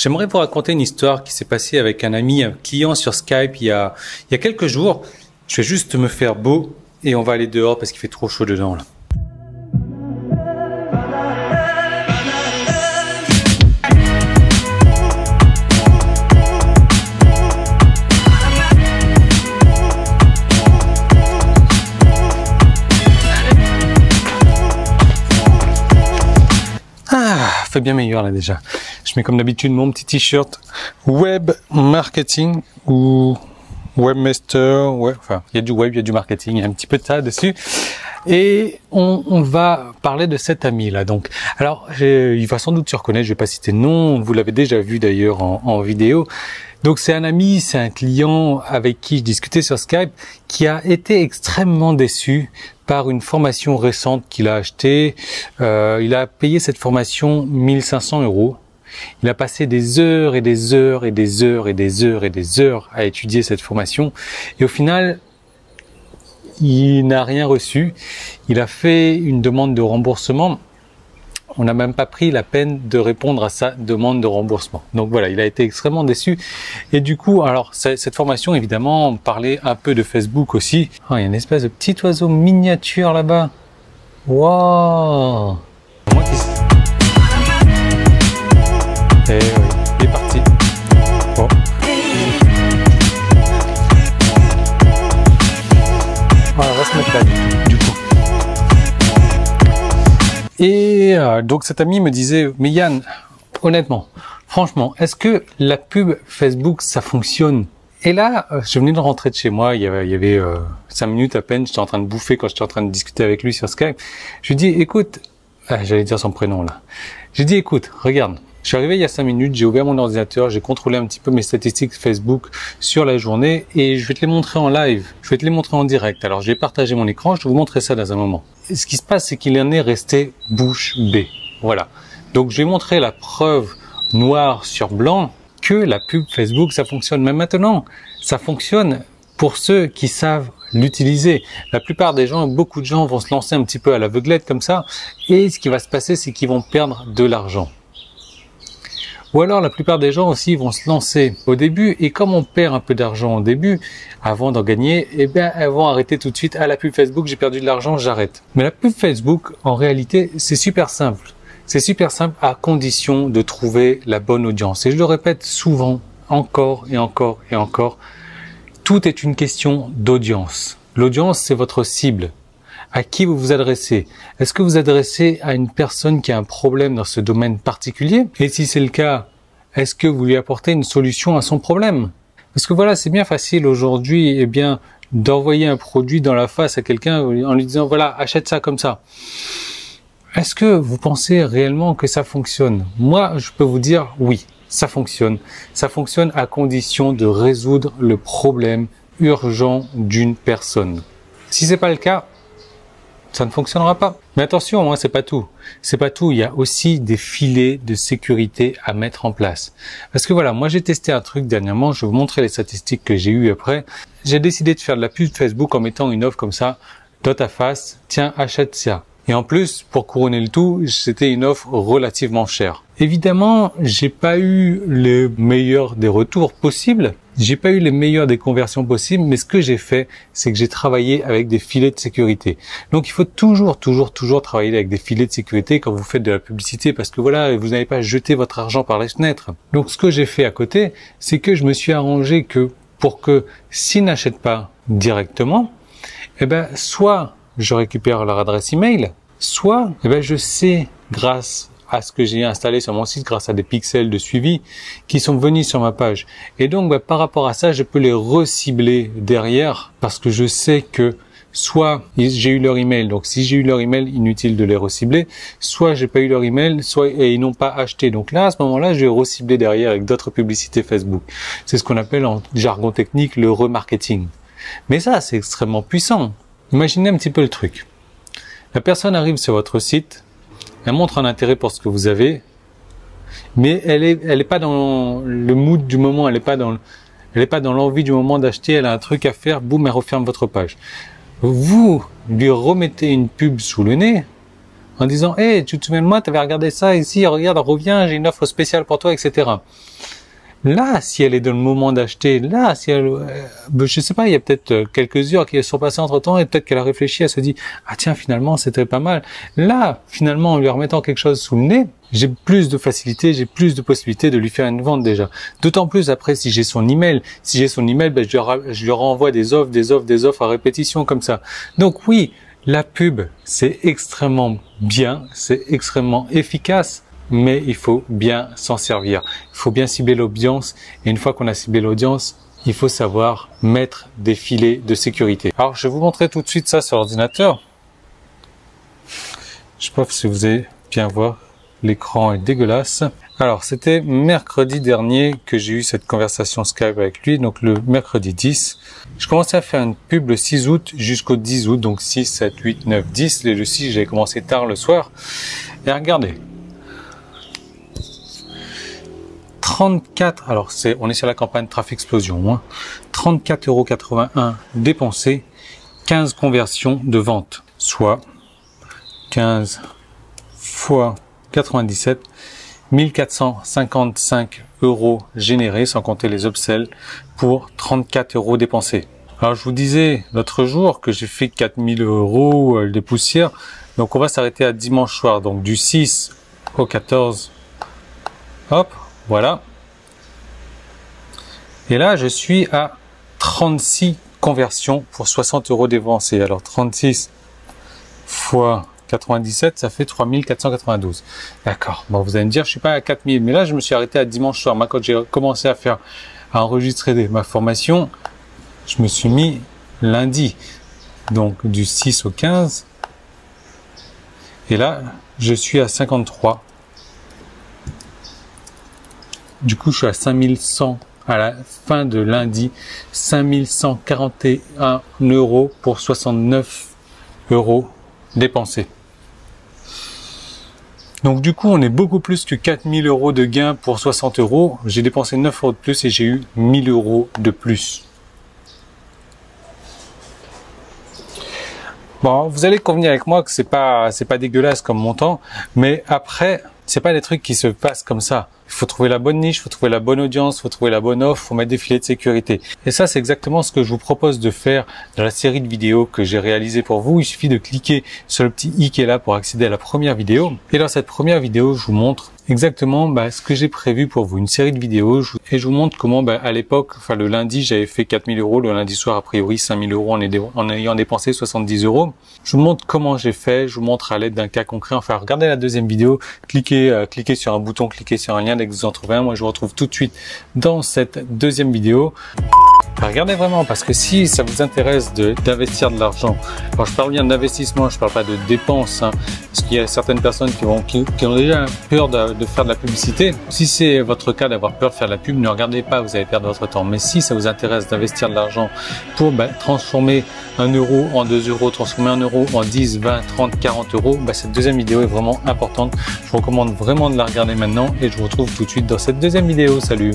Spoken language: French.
J'aimerais vous raconter une histoire qui s'est passée avec un ami, un client sur Skype il y a quelques jours. Je vais juste me faire beau et on va aller dehors parce qu'il fait trop chaud dedans là. Fait bien meilleur là déjà. Je mets comme d'habitude mon petit t-shirt web marketing ou webmaster, ouais, enfin il y a du web, il y a du marketing, il y a un petit peu de ça dessus. Et on va parler de cet ami là. Donc, alors il va sans doute se reconnaître, je vais pas citer de nom, vous l'avez déjà vu d'ailleurs en vidéo. Donc c'est un ami, c'est un client avec qui je discutais sur Skype qui a été extrêmement déçu par une formation récente qu'il a achetée. Il a payé cette formation 1500 €. Il a passé des heures et des heures et des heures et des heures et des heures à étudier cette formation. Et au final, il n'a rien reçu. Il a fait une demande de remboursement. On n'a même pas pris la peine de répondre à sa demande de remboursement. Donc voilà, il a été extrêmement déçu. Et du coup, alors cette formation, évidemment, parlait un peu de Facebook aussi. Oh, il y a une espèce de petit oiseau miniature là-bas. Waouh! Et oui, il est parti. Bon. Voilà, on va se mettre là, du coup. Et donc cet ami me disait, mais Yann, honnêtement, franchement, est-ce que la pub Facebook, ça fonctionne? Et là, je venais de rentrer de chez moi, il y avait 5 minutes à peine, j'étais en train de bouffer quand j'étais en train de discuter avec lui sur Skype. Je lui dis, écoute, j'allais dire son prénom là. J'ai dit, écoute, regarde, je suis arrivé il y a 5 minutes, j'ai ouvert mon ordinateur, j'ai contrôlé un petit peu mes statistiques Facebook sur la journée et je vais te les montrer en live, je vais te les montrer en direct. Alors je vais partager mon écran, je vais vous montrer ça dans un moment. Et ce qui se passe, c'est qu'il en est resté bouche bée. Voilà. Donc je vais montrer la preuve noir sur blanc que la pub Facebook, ça fonctionne. Même maintenant, ça fonctionne pour ceux qui savent l'utiliser. La plupart des gens, beaucoup de gens vont se lancer un petit peu à l'aveuglette comme ça et ce qui va se passer, c'est qu'ils vont perdre de l'argent. Ou alors la plupart des gens aussi vont se lancer au début et comme on perd un peu d'argent au début, avant d'en gagner, eh bien elles vont arrêter tout de suite. Ah, la pub Facebook, j'ai perdu de l'argent, j'arrête. Mais la pub Facebook, en réalité, c'est super simple. C'est super simple à condition de trouver la bonne audience. Et je le répète souvent, encore et encore et encore, tout est une question d'audience. L'audience, c'est votre cible. À qui vous vous adressez? Est-ce que vous vous adressez à une personne qui a un problème dans ce domaine particulier? Et si c'est le cas, est-ce que vous lui apportez une solution à son problème? Parce que voilà, c'est bien facile aujourd'hui, eh bien, d'envoyer un produit dans la face à quelqu'un en lui disant, voilà, achète ça comme ça. Est-ce que vous pensez réellement que ça fonctionne? Moi, je peux vous dire, oui, ça fonctionne. Ça fonctionne à condition de résoudre le problème urgent d'une personne. Si c'est pas le cas, ça ne fonctionnera pas. Mais attention, hein, c'est pas tout. C'est pas tout. Il y a aussi des filets de sécurité à mettre en place. Parce que voilà, moi j'ai testé un truc dernièrement. Je vais vous montrer les statistiques que j'ai eues après. J'ai décidé de faire de la pub Facebook en mettant une offre comme ça dans ta face. Tiens, achète ça. Et en plus, pour couronner le tout, c'était une offre relativement chère. Évidemment, j'ai pas eu le meilleur des retours possibles. J'ai pas eu les meilleures des conversions possibles, mais ce que j'ai fait, c'est que j'ai travaillé avec des filets de sécurité. Donc il faut toujours travailler avec des filets de sécurité quand vous faites de la publicité, parce que voilà, vous n'allez pas jeter votre argent par les fenêtres. Donc ce que j'ai fait à côté, c'est que je me suis arrangé que pour que s'ils n'achètent pas directement, eh ben soit je récupère leur adresse email, soit eh ben je sais grâce à ce que j'ai installé sur mon site grâce à des pixels de suivi qui sont venus sur ma page. Et donc, par rapport à ça, je peux les recibler derrière parce que je sais que soit j'ai eu leur email, donc si j'ai eu leur email, inutile de les recibler, soit j'ai pas eu leur email, soit et ils n'ont pas acheté. Donc là, à ce moment-là, je vais recibler derrière avec d'autres publicités Facebook. C'est ce qu'on appelle en jargon technique le remarketing. Mais ça, c'est extrêmement puissant. Imaginez un petit peu le truc. La personne arrive sur votre site, elle montre un intérêt pour ce que vous avez, mais elle est pas dans le mood du moment, elle est pas dans l'envie du moment d'acheter, elle a un truc à faire, boum, elle referme votre page. Vous lui remettez une pub sous le nez en disant, hey, tu te souviens de moi, tu avais regardé ça ici, regarde, reviens, j'ai une offre spéciale pour toi, etc. Là, si elle est dans le moment d'acheter, là, si elle, je sais pas, il y a peut-être quelques heures qui sont passées entre temps et peut-être qu'elle a réfléchi, elle se dit, ah tiens, finalement, c'était pas mal. Là, finalement, en lui remettant quelque chose sous le nez, j'ai plus de facilité, j'ai plus de possibilités de lui faire une vente déjà. D'autant plus après si j'ai son email. Si j'ai son email, ben, je lui renvoie des offres à répétition comme ça. Donc oui, la pub, c'est extrêmement bien, c'est extrêmement efficace. Mais il faut bien s'en servir. Il faut bien cibler l'audience. Et une fois qu'on a ciblé l'audience, il faut savoir mettre des filets de sécurité. Alors, je vais vous montrer tout de suite ça sur l'ordinateur. Je sais pas si vous allez bien voir. L'écran est dégueulasse. Alors, c'était mercredi dernier que j'ai eu cette conversation Skype avec lui. Donc, le mercredi 10. Je commençais à faire une pub le 6 août jusqu'au 10 août. Donc, 6, 7, 8, 9, 10. Et le 6, j'avais commencé tard le soir. Et regardez. 34, alors on est sur la campagne Traffic Explosion, hein. 34,81 € dépensés, 15 conversions de vente, soit 15 fois 97, 1455 € générés, sans compter les upsells, pour 34 € dépensés. Alors je vous disais l'autre jour que j'ai fait 4000 € des poussières, donc on va s'arrêter à dimanche soir, donc du 6 au 14, hop. Voilà. Et là, je suis à 36 conversions pour 60 € dépensés. Alors, 36 fois 97, ça fait 3492. D'accord. Bon, vous allez me dire, je suis pas à 4000. Mais là, je me suis arrêté à dimanche soir. Moi, quand j'ai commencé à enregistrer ma formation, je me suis mis lundi. Donc, du 6 au 15. Et là, je suis à 53. Du coup, je suis à 5100 à la fin de lundi, 5141 € pour 69 € dépensés. Donc du coup, on est beaucoup plus que 4000 € de gains pour 60 €. J'ai dépensé 9 € de plus et j'ai eu 1000 € de plus. Bon, vous allez convenir avec moi que c'est pas dégueulasse comme montant, mais après, c'est pas des trucs qui se passent comme ça. Il faut trouver la bonne niche, il faut trouver la bonne audience, il faut trouver la bonne offre, il faut mettre des filets de sécurité. Et ça, c'est exactement ce que je vous propose de faire dans la série de vidéos que j'ai réalisée pour vous. Il suffit de cliquer sur le petit i qui est là pour accéder à la première vidéo. Et dans cette première vidéo, je vous montre exactement ce que j'ai prévu pour vous. Une série de vidéos et je vous montre comment à l'époque, le lundi, j'avais fait 4000 €. Le lundi soir, a priori, 5000 € en ayant dépensé 70 €. Je vous montre comment j'ai fait. Je vous montre à l'aide d'un cas concret. Enfin, regardez la deuxième vidéo. Cliquez sur un bouton, cliquez sur un lien dès que vous en trouvez un. Moi, je vous retrouve tout de suite dans cette deuxième vidéo. Regardez vraiment, parce que si ça vous intéresse d'investir de l'argent, alors je parle bien d'investissement, je parle pas de dépenses, hein, parce qu'il y a certaines personnes qui ont déjà peur de faire de la publicité. Si c'est votre cas d'avoir peur de faire de la pub, ne regardez pas, vous allez perdre votre temps. Mais si ça vous intéresse d'investir de l'argent pour transformer 1 € en 2 €, transformer 1 € en 10, 20, 30, 40 €, cette deuxième vidéo est vraiment importante. Je vous recommande vraiment de la regarder maintenant et je vous retrouve tout de suite dans cette deuxième vidéo. Salut!